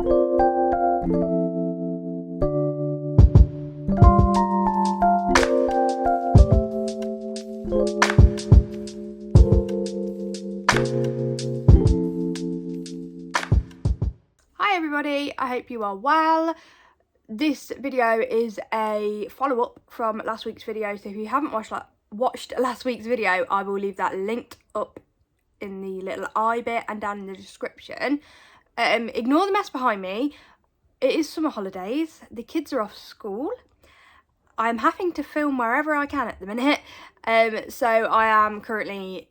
Hi everybody, I hope you are well. This video is a follow-up from last week's video, so if you haven't watched last week's video, I will leave that linked up in the little I bit and down in the description. Ignore the mess behind me. It is summer holidays, the kids are off school. I'm having to film wherever I can at the minute, so I am currently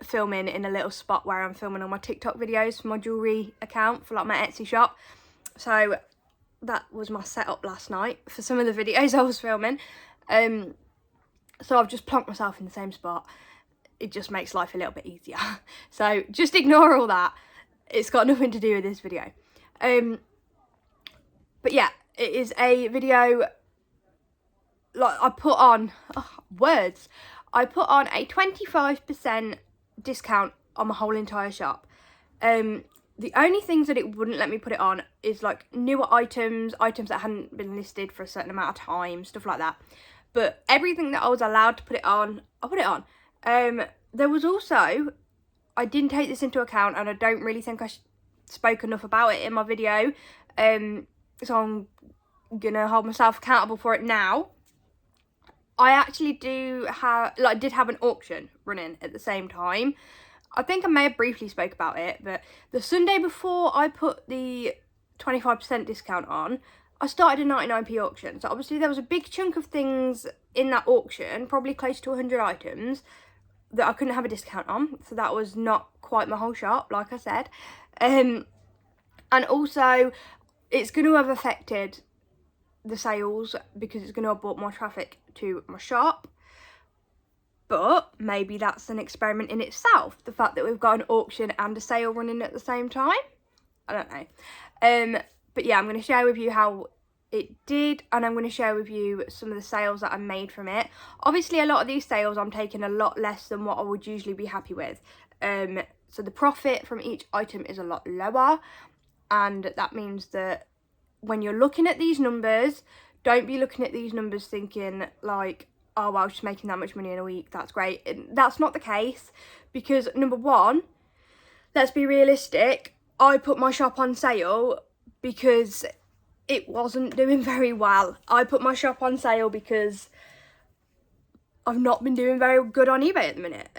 filming in a little spot where I'm filming all my TikTok videos for my jewellery account for like my Etsy shop. So that was my setup last night for some of the videos I was filming. So I've just plonked myself in the same spot. It just makes life a little bit easier. So just ignore all that. It's got nothing to do with this video. But yeah, it is a video like I put on I put on a 25% discount on my whole entire shop. The only things that it wouldn't let me put it on is like newer items that hadn't been listed for a certain amount of time, stuff like that. But everything that I was allowed to put it on, I put it on. There was also, I didn't take this into account, and I don't really think I spoke enough about it in my video, so I'm gonna hold myself accountable for it now. I actually did have an auction running at the same time. I think I may have briefly spoke about it, but the Sunday before I put the 25% discount on, I started a 99p auction. So obviously there was a big chunk of things in that auction, probably close to 100 items, that I couldn't have a discount on. So that was not quite my whole shop, like I said. And also, it's going to have affected the sales because it's going to have brought more traffic to my shop. But maybe that's an experiment in itself, the fact that we've got an auction and a sale running at the same time. I don't know. But yeah, I'm going to share with you how it did, and I'm going to share with you some of the sales that I made from it. Obviously, a lot of these sales I'm taking a lot less than what I would usually be happy with. So the profit from each item is a lot lower, and that means that when you're looking at these numbers, don't be looking at these numbers thinking like, oh well, she's making that much money in a week, that's great. That's not the case, because number one, let's be realistic, I put my shop on sale because it wasn't doing very well. I put my shop on sale because I've not been doing very good on eBay at the minute.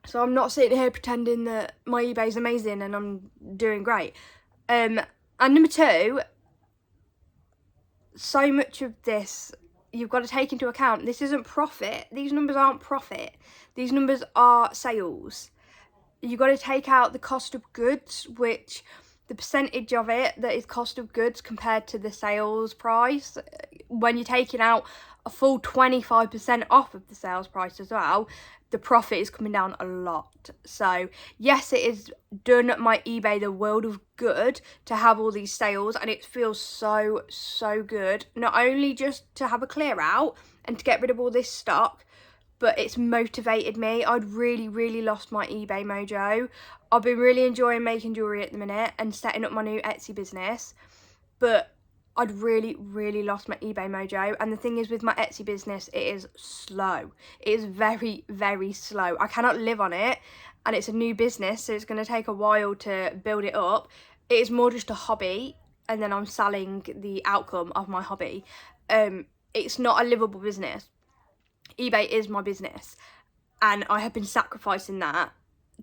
So I'm not sitting here pretending that my eBay's amazing and I'm doing great. And number two, so much of this you've got to take into account. This isn't profit. These numbers aren't profit. These numbers are sales. You've got to take out the cost of goods, which the percentage of it that is cost of goods compared to the sales price. When you're taking out a full 25% off of the sales price as well, the profit is coming down a lot. So yes, it is done my eBay the world of good to have all these sales, and it feels so good, not only just to have a clear out and to get rid of all this stock, but it's motivated me. I'd really lost my eBay mojo. I've been really enjoying making jewellery at the minute and setting up my new Etsy business, but I'd really lost my eBay mojo. And the thing is, with my Etsy business, it is slow. It is very slow. I cannot live on it, and it's a new business, so it's going to take a while to build it up. It is more just a hobby, and then I'm selling the outcome of my hobby. It's not a livable business. eBay is my business, and I have been sacrificing that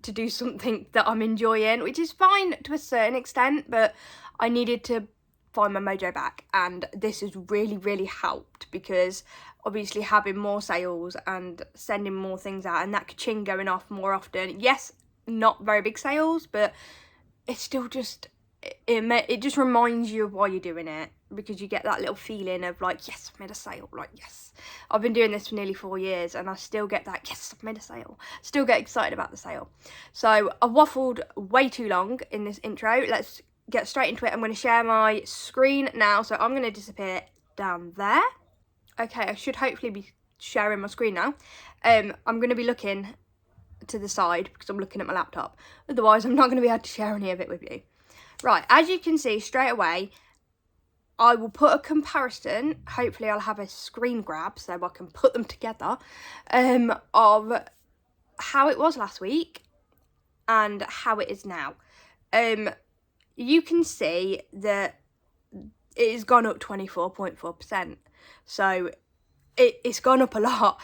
to do something that I'm enjoying, which is fine to a certain extent, but I needed to find my mojo back, and this has really helped, because obviously having more sales and sending more things out and that ka-ching going off more often, yes, not very big sales, but it's still just it just reminds you of why you're doing it, because you get that little feeling of like, yes, I've made a sale, like, yes. I've been doing this for nearly 4 years and I still get that, yes, I've made a sale. Still get excited about the sale. So I've waffled way too long in this intro. Let's get straight into it. I'm going to share my screen now, so I'm going to disappear down there. Okay, I should hopefully be sharing my screen now. I'm going to be looking to the side because I'm looking at my laptop. Otherwise, I'm not going to be able to share any of it with you. Right, as you can see straight away, I will put a comparison, hopefully I'll have a screen grab so I can put them together, of how it was last week and how it is now. You can see that it has gone up 24.4%, so it's gone up a lot.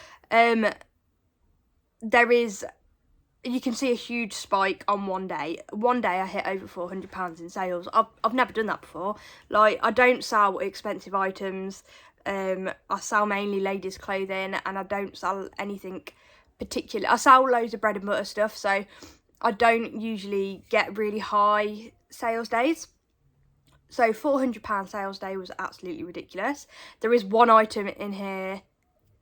You can see a huge spike on one day. One day I hit over £400 in sales. I've never done that before. Like, I don't sell expensive items. I sell mainly ladies' clothing, and I don't sell anything particular. I sell loads of bread and butter stuff, so I don't usually get really high sales days. So £400 sales day was absolutely ridiculous. There is one item in here,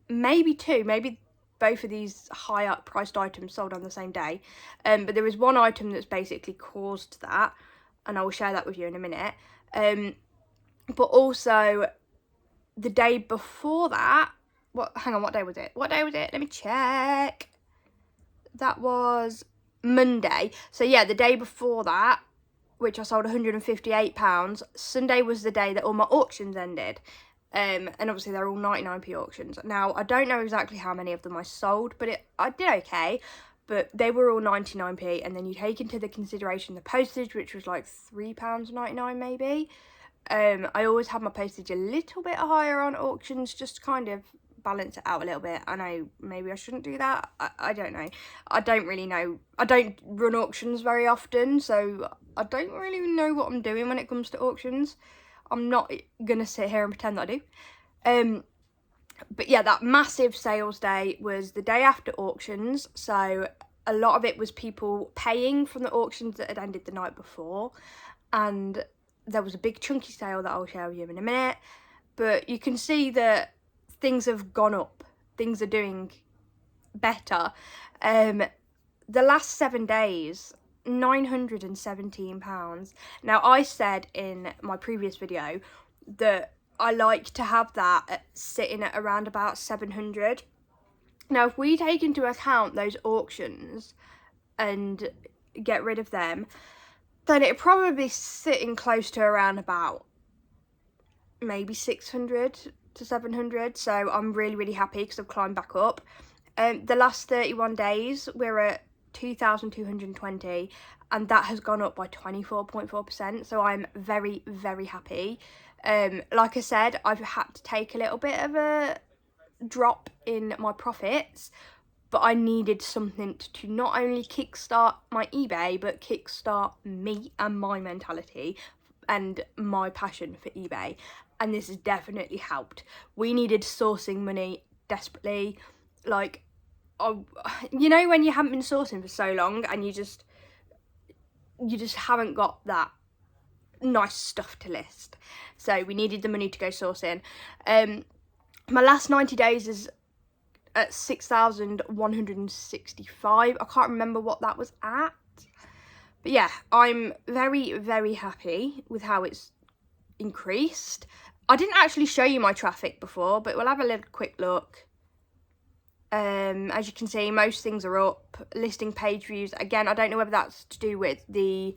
maybe two, maybe both of these higher priced items sold on the same day, but there is one item that's basically caused that, and I will share that with you in a minute. But also the day before that, what day was it? Let me check. That was Monday. So yeah, the day before that, which I sold £158, Sunday was the day that all my auctions ended. And obviously they're all 99p auctions. Now, I don't know exactly how many of them I sold, but I did okay. But they were all 99p, and then you take into the consideration the postage, which was like £3.99 maybe. I always have my postage a little bit higher on auctions, just to kind of balance it out a little bit. I know maybe I shouldn't do that. I don't know. I don't really know. I don't run auctions very often, so I don't really know what I'm doing when it comes to auctions. I'm not gonna sit here and pretend that I do. But yeah, that massive sales day was the day after auctions, so a lot of it was people paying from the auctions that had ended the night before, and there was a big chunky sale that I'll share with you in a minute. But you can see that things have gone up. Things are doing better. The last 7 days, £917. Now, I said in my previous video that I like to have that sitting at around about 700. Now, if we take into account those auctions and get rid of them, then it'd probably be sitting close to around about maybe 600 to 700. So I'm really, really happy because I've climbed back up. The last 31 days, we're at 2,220, and that has gone up by 24.4%. So I'm very, very happy. Like I said, I've had to take a little bit of a drop in my profits, but I needed something to not only kickstart my eBay, but kickstart me and my mentality and my passion for eBay. And this has definitely helped. We needed sourcing money desperately. Like, you know, when you haven't been sourcing for so long and you just haven't got that nice stuff to list. So we needed the money to go sourcing. My last 90 days is at 6,165. I can't remember what that was at. But yeah, I'm very, very happy with how it's increased. I didn't actually show you my traffic before, but we'll have a little quick look. As you can see, most things are up. Listing page views, again, I don't know whether that's to do with the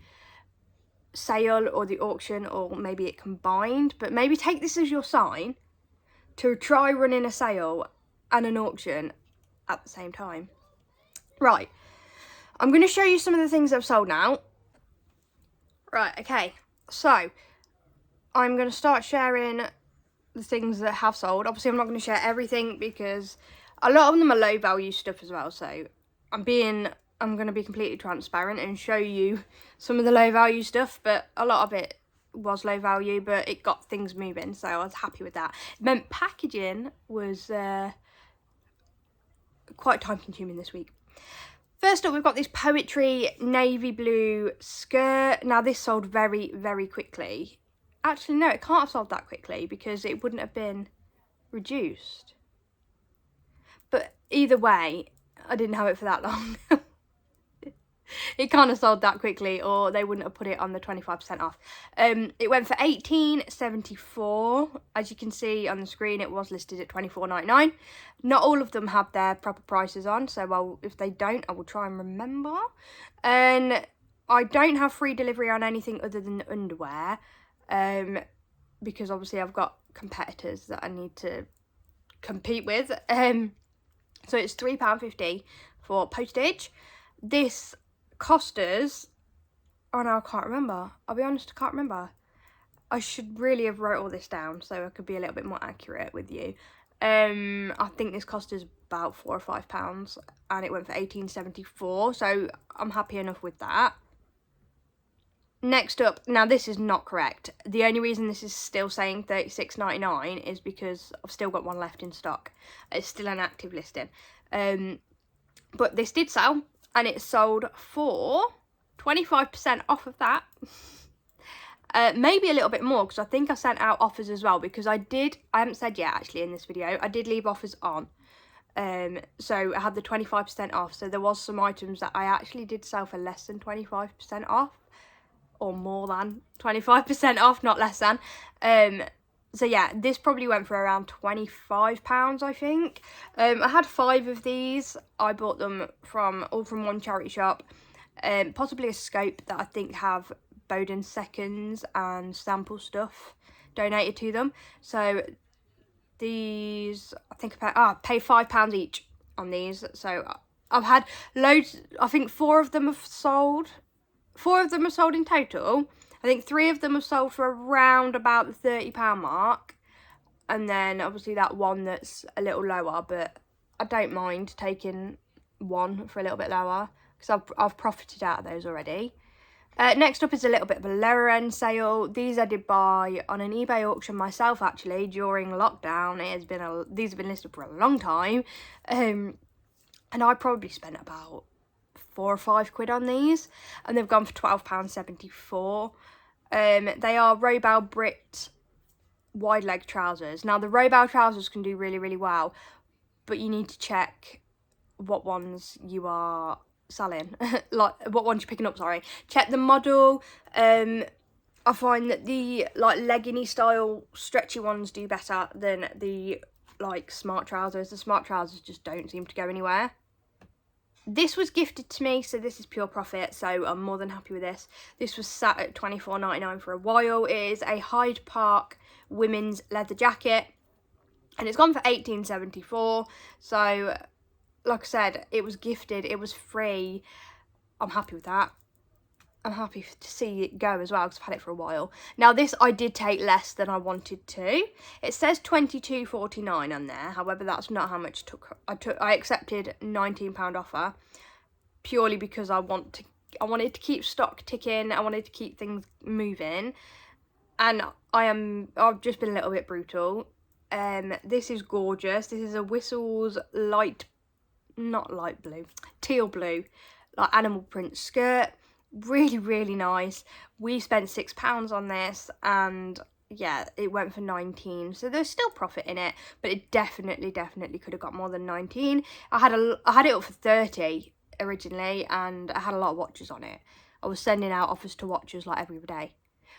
sale or the auction, or maybe it combined, but maybe take this as your sign to try running a sale and an auction at the same time. Right, I'm going to show you some of the things I've sold now. Right, okay, so I'm going to start sharing the things that have sold. Obviously, I'm not going to share everything because a lot of them are low value stuff as well. So I'm going to be completely transparent and show you some of the low value stuff, but a lot of it was low value, but it got things moving, so I was happy with that. It meant packaging was quite time consuming this week. First up, we've got this Poetry navy blue skirt. Now, this sold very, very quickly. Actually, no, it can't have sold that quickly because it wouldn't have been reduced. But either way, I didn't have it for that long. It kind of sold that quickly, or they wouldn't have put it on the 25% off. It went for $18.74. As you can see on the screen, it was listed at $24.99. Not all of them have their proper prices on, so if they don't, I will try and remember. And I don't have free delivery on anything other than underwear, because obviously I've got competitors that I need to compete with. So it's £3.50 for postage. This cost us, oh no, I can't remember. I'll be honest, I can't remember. I should really have wrote all this down so I could be a little bit more accurate with you. I think this cost us about £4 or £5 and it went for £18.74, so I'm happy enough with that. Next up, now this is not correct. The only reason this is still saying £36.99 is because I've still got one left in stock. It's still an active listing. But this did sell, and it sold for 25% off of that. Maybe a little bit more, because I think I sent out offers as well, because I haven't said yet actually in this video, I did leave offers on. So I had the 25% off, so there was some items that I actually did sell for less than 25% off, or more than 25% off, not less than. So yeah, this probably went for around £25, I think. I had 5 of these. I bought them all from one charity shop, possibly a scope that I think have Bowden seconds and sample stuff donated to them. So these, I think I paid £5 each on these. So I've had loads. I think 4 of them have sold. 4 of them have sold in total. I think 3 of them have sold for around about the £30 mark. And then obviously that one that's a little lower, but I don't mind taking one for a little bit lower because I've profited out of those already. Next up is a little bit of a lower end sale. These I did buy on an eBay auction myself actually during lockdown. These have been listed for a long time. And I probably spent about £4 or £5 on these, and they've gone for £12.74. They are Robel Brit wide leg trousers. Now the Robel trousers can do really, really well, but you need to check what ones you are selling, like what ones you're picking up, sorry. Check the model. I find that the like leggingy style stretchy ones do better than the like smart trousers. The smart trousers just don't seem to go anywhere. This was gifted to me, so this is pure profit, so I'm more than happy with this. This was sat at £24.99 for a while. It is a Hyde Park women's leather jacket, and it's gone for £18.74. So, like I said, it was gifted, it was free. I'm happy with that. I'm happy to see it go as well, because I've had it for a while. Now, this I did take less than I wanted to. It says £22.49 on there. However, that's not how much I accepted £19 offer, purely because I wanted to keep stock ticking. I wanted to keep things moving, and I've just been a little bit brutal. This is gorgeous. This is a Whistles teal blue, like animal print skirt. Really, really nice. We spent £6 on this, and yeah, it went for 19, so there's still profit in it, but it definitely could have got more than 19. I had it up for 30 originally, and I had a lot of watches on it. I was sending out offers to watchers like every day.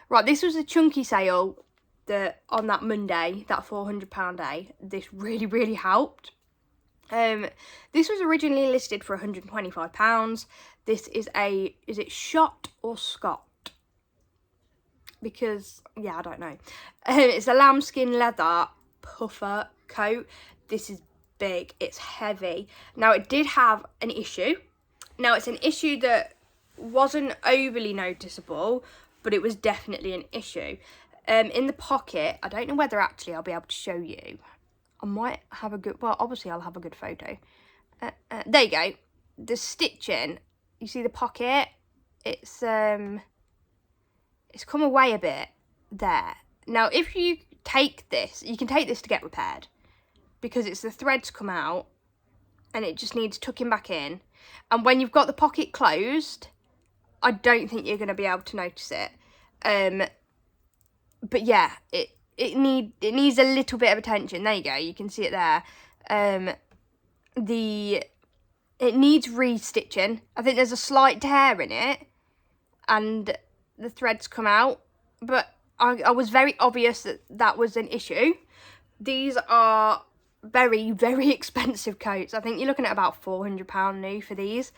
Right, this was a chunky sale that on that Monday, that £400 day. This really, really helped. This was originally listed for £125. This is is it Shot or Scott? Because, yeah, I don't know. It's a lambskin leather puffer coat. This is big, it's heavy. Now, it did have an issue. Now, it's an issue that wasn't overly noticeable, but it was definitely an issue. In the pocket, I don't know whether actually I'll be able to show you. I might have a good, well, obviously I'll have a good photo. There you go. The stitching, you see the pocket? It's come away a bit there. Now, if you take this, you can take this to get repaired, because it's the threads come out and it just needs tucking back in. And when you've got the pocket closed, I don't think you're going to be able to notice it. But yeah, it needs a little bit of attention. There you go, you can see it there. It needs re-stitching. I think there's a slight tear in it and the threads come out, but I was very obvious that was an issue. These are very, very expensive coats. I think you're looking at about £400 new for these.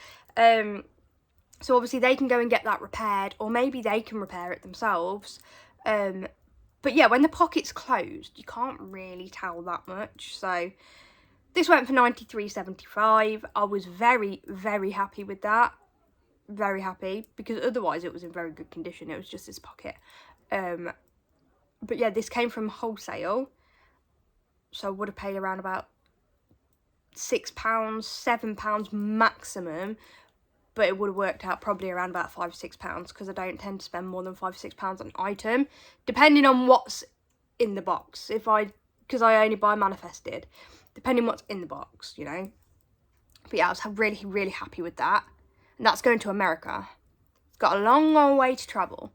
So obviously they can go and get that repaired, or maybe they can repair it themselves. But yeah, when the pocket's closed, you can't really tell that much. So this went for £93.75. I was very, very happy with that. Very happy, because otherwise it was in very good condition. It was just this pocket. But yeah, this came from wholesale, so I would have paid around about £6, £7 maximum, but it would have worked out probably around about £5 or £6, because I don't tend to spend more than £5 or £6 on an item, depending on what's in the box. Because I only buy manifested, depending on what's in the box, you know. But yeah, I was really, really happy with that. And that's going to America. It's got a long, long way to travel.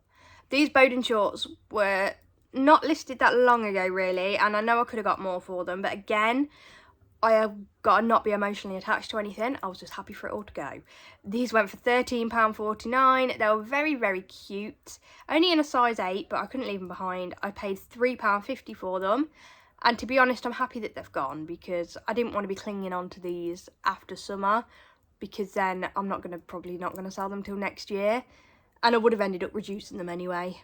These Bowden shorts were not listed that long ago, really, and I know I could have got more for them, but again, I have got to not be emotionally attached to anything. I was just happy for it all to go. These went for £13.49. They were very, very cute. Only in a size 8, but I couldn't leave them behind. I paid £3.50 for them. And to be honest, I'm happy that they've gone, because I didn't want to be clinging on to these after summer, because then I'm probably not going to sell them till next year. And I would have ended up reducing them anyway.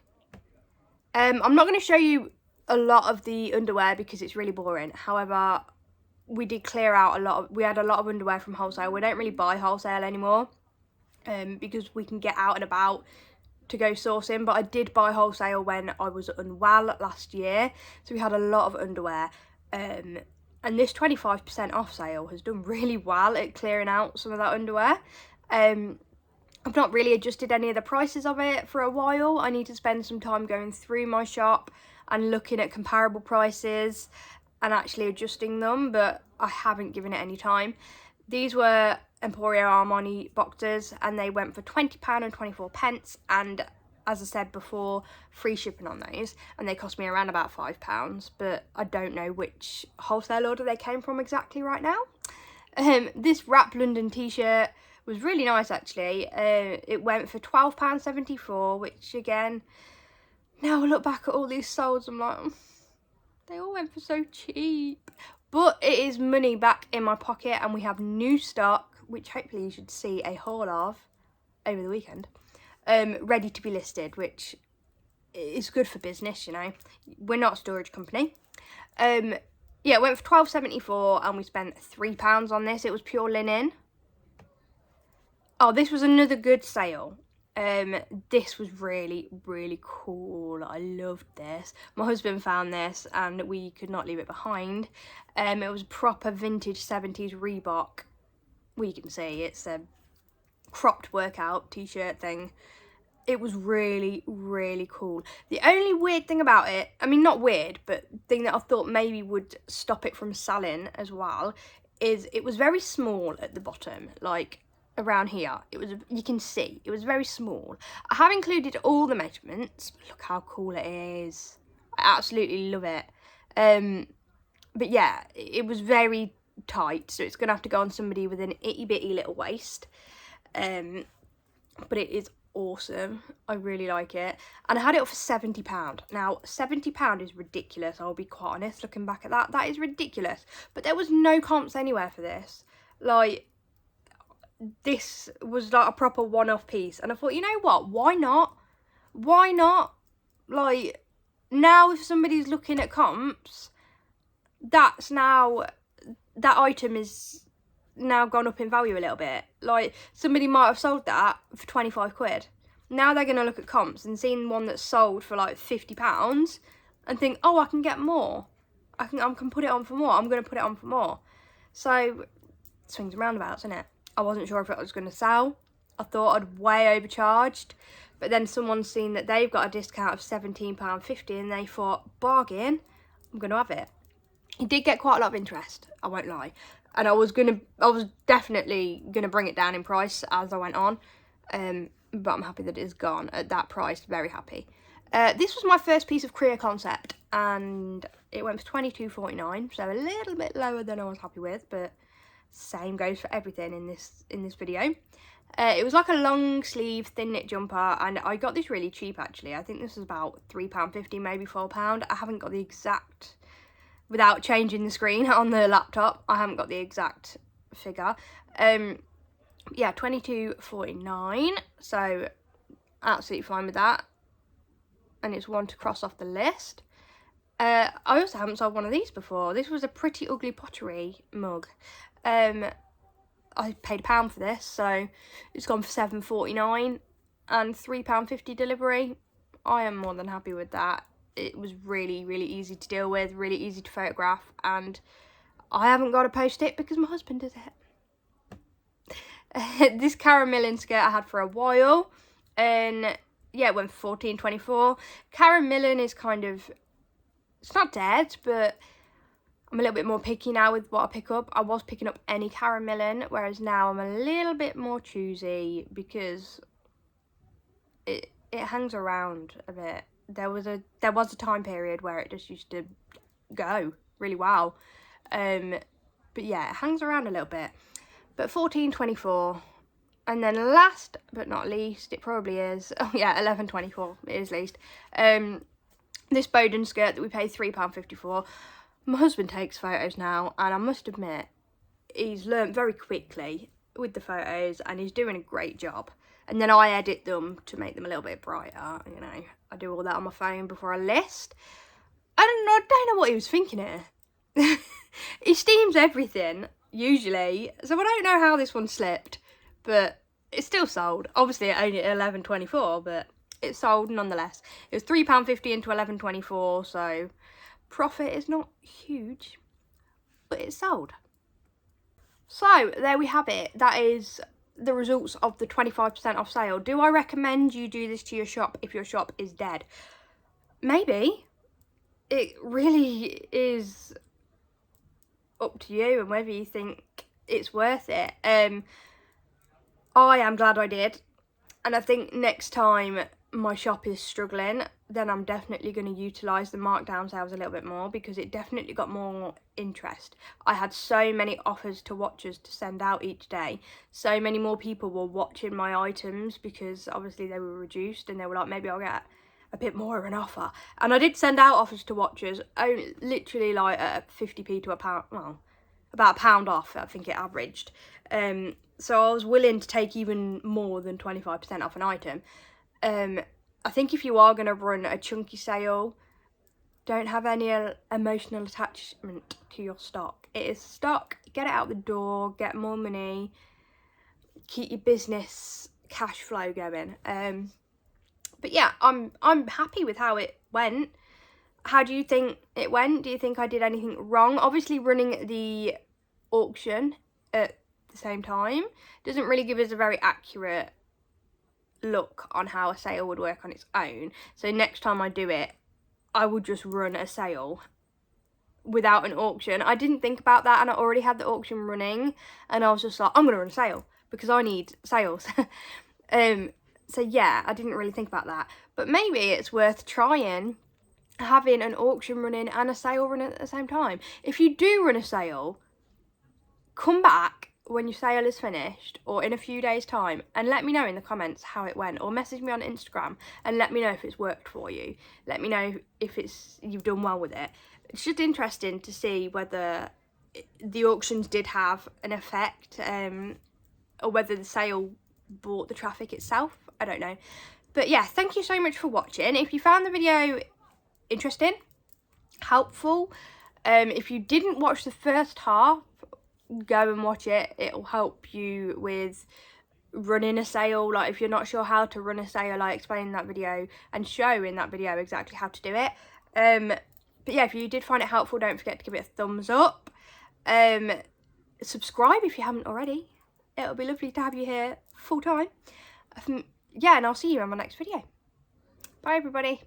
I'm not going to show you a lot of the underwear because it's really boring. However, we did clear out we had a lot of underwear from wholesale. We don't really buy wholesale anymore, because we can get out and about to go sourcing. But I did buy wholesale when I was unwell last year, so we had a lot of underwear. And this 25% off sale has done really well at clearing out some of that underwear. I've not really adjusted any of the prices of it for a while. I need to spend some time going through my shop and looking at comparable prices and actually adjusting them, but I haven't given it any time. These were Emporio Armani boxers, and they went for £20.24, and as I said before, free shipping on those, and they cost me around about £5, but I don't know which wholesale order they came from exactly right now. This Wrap London t-shirt was really nice, actually. It went for £12.74, which again, now I look back at all these solds, I'm like, they all went for so cheap. But it is money back in my pocket, and we have new stock, which hopefully you should see a haul of over the weekend, ready to be listed, which is good for business, you know. We're not a storage company. Yeah, it went for £12.74, and we spent £3 on this. It was pure linen. Oh, this was another good sale. This was really, really cool. I loved this. My husband found this, and we could not leave it behind. It was proper vintage 70s Reebok. Well, you can see it's a cropped workout t-shirt thing. It was really, really cool. The only weird thing about it, I mean, not weird, but thing that I thought maybe would stop it from selling as well, is it was very small at the bottom, like around here. You can see it was very small. I have included all the measurements. Look how cool it is. I absolutely love it. But yeah, it was very tight, so it's gonna have to go on somebody with an itty bitty little waist. But it is awesome. I really like it, and I had it up for £70. Now £70 is ridiculous, I'll be quite honest. Looking back at that is ridiculous, but there was no comps anywhere for this. Like, this was like a proper one-off piece, and I thought, you know what, why not? Like, now if somebody's looking at comps, that item is now gone up in value a little bit. Like, somebody might have sold that for 25 quid. Now they're going to look at comps and seen one that's sold for like £50 and think, oh, I can get more. I can put it on for more. I'm going to put it on for more. So, swings and roundabouts, isn't it? I wasn't sure if it was going to sell. I thought I'd way overcharged. But then someone's seen that they've got a discount of £17.50 and they thought, bargain, I'm going to have it. It did get quite a lot of interest, I won't lie. And I was definitely going to bring it down in price as I went on. But I'm happy that it's gone at that price. Very happy. This was my first piece of Career Concept, and it went for £22.49, so a little bit lower than I was happy with, but same goes for everything in this video. It was like a long sleeve thin knit jumper, and I got this really cheap, actually. I think this was about £3.50, maybe £4. I haven't got the exact, without changing the screen on the laptop, I haven't got the exact figure. Yeah, £22.49, so absolutely fine with that, and it's one to cross off the list. I also haven't sold one of these before. This was a Pretty Ugly Pottery mug. I paid £1 for this, so it's gone for £7.49 and £3.50 delivery. I am more than happy with that. It was really, really easy to deal with, really easy to photograph, and I haven't got to post it because my husband does it. This Karen Millen skirt I had for a while, and yeah, it went for £14.24. Karen Millen is kind of, it's not dead, but I'm a little bit more picky now with what I pick up. I was picking up any Karen Millen, whereas now I'm a little bit more choosy because it hangs around a bit. There was a time period where it just used to go really well. But yeah, it hangs around a little bit. But £14.24. And then last but not least, it probably is, oh yeah, £11.24, it is least. This Bowden skirt that we paid £3.50 for. My husband takes photos now, and I must admit, he's learnt very quickly with the photos, and he's doing a great job. And then I edit them to make them a little bit brighter, you know. I do all that on my phone before I list. I don't know what he was thinking here. He steams everything, usually, so I don't know how this one slipped, but it's still sold. Obviously, only at £11.24, but it's sold nonetheless. It was £3.50 into £11.24, so profit is not huge, but it's sold. So there we have it. That is the results of the 25% off sale. Do I recommend you do this to your shop if your shop is dead? Maybe. It really is up to you and whether you think it's worth it. I am glad I did, and I think next time my shop is struggling, then I'm definitely going to utilise the markdown sales a little bit more, because it definitely got more interest. I had so many offers to watchers to send out each day. So many more people were watching my items because obviously they were reduced, and they were like, maybe I'll get a bit more of an offer. And I did send out offers to watchers, literally like at 50p to £1, well, about £1 off, I think it averaged. So I was willing to take even more than 25% off an item. I think if you are going to run a chunky sale, don't have any emotional attachment to your stock. It is stock, get it out the door, get more money, keep your business cash flow going. But yeah, I'm happy with how it went. How do you think it went? Do you think I did anything wrong? Obviously, running the auction at the same time doesn't really give us a very accurate look on how a sale would work on its own. So next time I do it, I would just run a sale without an auction. I didn't think about that, and I already had the auction running, and I was just like, I'm gonna run a sale because I need sales. So yeah, I didn't really think about that, but maybe it's worth trying having an auction running and a sale running at the same time. If you do run a sale, come back when your sale is finished or in a few days time and let me know in the comments how it went, or message me on Instagram and let me know if it's worked for you. Let me know if you've done well with it. It's just interesting to see whether the auctions did have an effect, or whether the sale bought the traffic itself. I don't know. But yeah, thank you so much for watching. If you found the video interesting, helpful, if you didn't watch the first half, go and watch it. It'll help you with running a sale. Like if you're not sure how to run a sale, I explain in that video and show in that video exactly how to do it. But yeah, if you did find it helpful, don't forget to give it a thumbs up. Subscribe if you haven't already. It'll be lovely to have you here full time. Yeah, and I'll see you in my next video. Bye everybody.